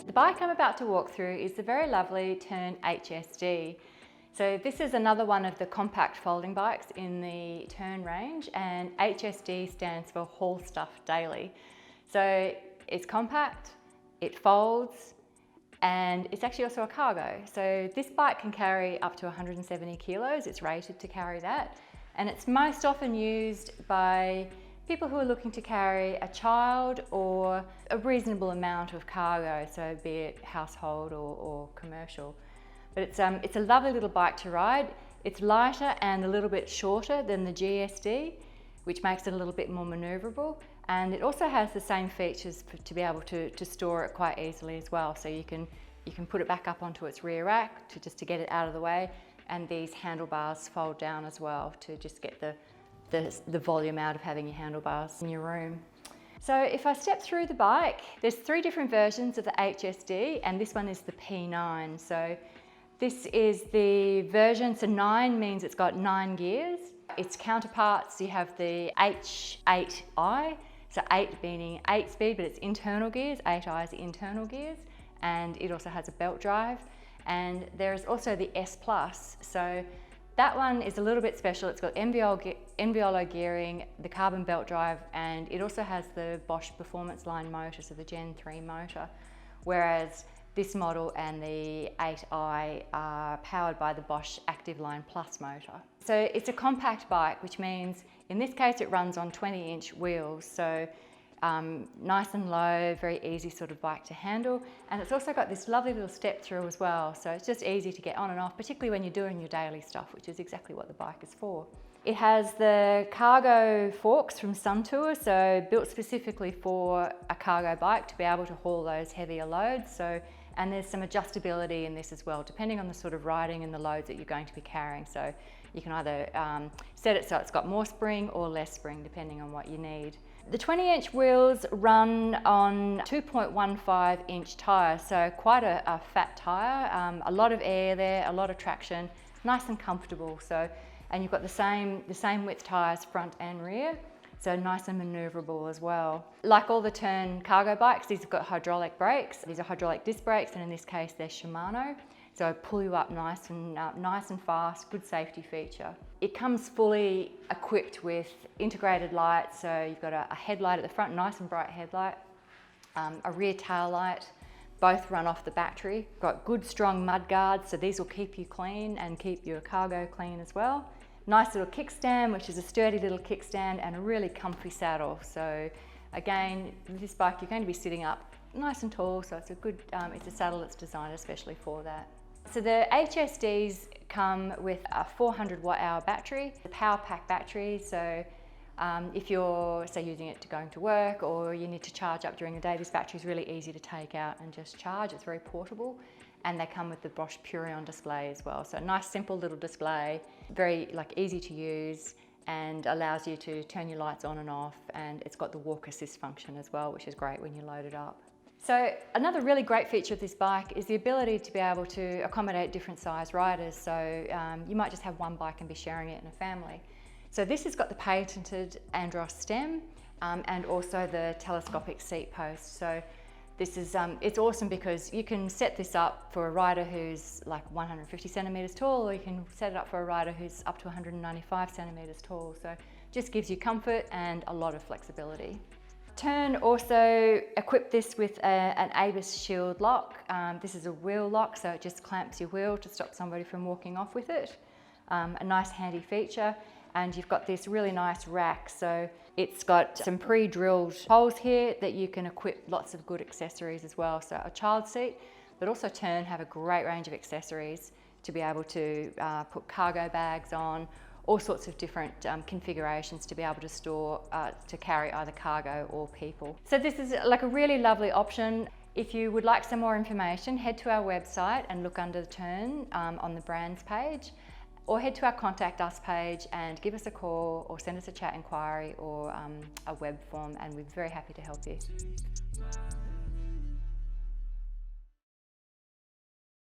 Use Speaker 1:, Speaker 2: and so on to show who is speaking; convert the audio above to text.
Speaker 1: The bike I'm about to walk through is the very lovely Tern HSD. So this is another one of the compact folding bikes in the Tern range, and HSD stands for Haul Stuff Daily. So it's compact, it folds, and it's actually also a cargo. So this bike can carry up to 170 kilos, it's rated to carry that. And it's most often used by people who are looking to carry a child or a reasonable amount of cargo, so be it household or commercial. But it's a lovely little bike to ride. It's lighter and a little bit shorter than the GSD, which makes it a little bit more manoeuvrable. And it also has the same features to be able to store it quite easily as well. So you can put it back up onto its rear rack just to get it out of the way. And these handlebars fold down as well to just get the volume out of having your handlebars in your room. So if I step through the bike, there's 3 different versions of the HSD, and this one is the P9. So this is the version, so 9 means it's got 9 gears. Its counterparts, you have the H8i, so 8 meaning 8 speed, but it's internal gears, 8i is internal gears, and it also has a belt drive. And there's also the S Plus. So that one is a little bit special. It's got NVOLO gearing, the carbon belt drive, and it also has the Bosch Performance Line motor, so the Gen 3 motor. Whereas this model and the 8i are powered by the Bosch Active Line Plus motor. So it's a compact bike, which means in this case it runs on 20-inch wheels. So nice and low, very easy sort of bike to handle. And it's also got this lovely little step through as well. So it's just easy to get on and off, particularly when you're doing your daily stuff, which is exactly what the bike is for. It has the cargo forks from Suntour, so built specifically for a cargo bike to be able to haul those heavier loads. So, and there's some adjustability in this as well, depending on the sort of riding and the loads that you're going to be carrying. So you can either set it so it's got more spring or less spring, depending on what you need. The 20-inch wheels run on 2.15-inch tyres, so quite a fat tyre, a lot of air there, a lot of traction, nice and comfortable. So, and you've got the same width tyres front and rear, so nice and manoeuvrable as well. Like all the Tern cargo bikes, these have got hydraulic brakes. These are hydraulic disc brakes, and in this case they're Shimano. So pull you up nice and fast, good safety feature. It comes fully equipped with integrated lights, so you've got a headlight at the front, nice and bright headlight, a rear tail light, both run off the battery. Got good strong mud guards, so these will keep you clean and keep your cargo clean as well. Nice little kickstand, which is a sturdy little kickstand, and a really comfy saddle. So again, with this bike you're going to be sitting up nice and tall, so it's a good, it's a saddle that's designed especially for that. So the HSDs come with a 400 watt-hour battery, the power pack battery. So if you're, say, using it to going to work or you need to charge up during the day, this battery is really easy to take out and just charge. It's very portable, and they come with the Bosch Purion display as well. So a nice, simple little display, very easy to use, and allows you to turn your lights on and off. And it's got the walk assist function as well, which is great when you load it up. So another really great feature of this bike is the ability to be able to accommodate different size riders. So you might just have one bike and be sharing it in a family. So this has got the patented Andros stem and also the telescopic seat post. So this is, it's awesome because you can set this up for a rider who's like 150 centimetres tall, or you can set it up for a rider who's up to 195 centimetres tall. So it just gives you comfort and a lot of flexibility. Tern also equipped this with an ABIS shield lock. This is a wheel lock, so it just clamps your wheel to stop somebody from walking off with it. A nice handy feature. And you've got this really nice rack. So it's got some pre-drilled holes here that you can equip lots of good accessories as well. So a child seat, but also Tern have a great range of accessories to be able to put cargo bags on, all sorts of different configurations to be able to store, to carry either cargo or people. So this is like a really lovely option. If you would like some more information, head to our website and look under the Tern on the brands page, or head to our contact us page and give us a call or send us a chat inquiry or a web form, and we're very happy to help you.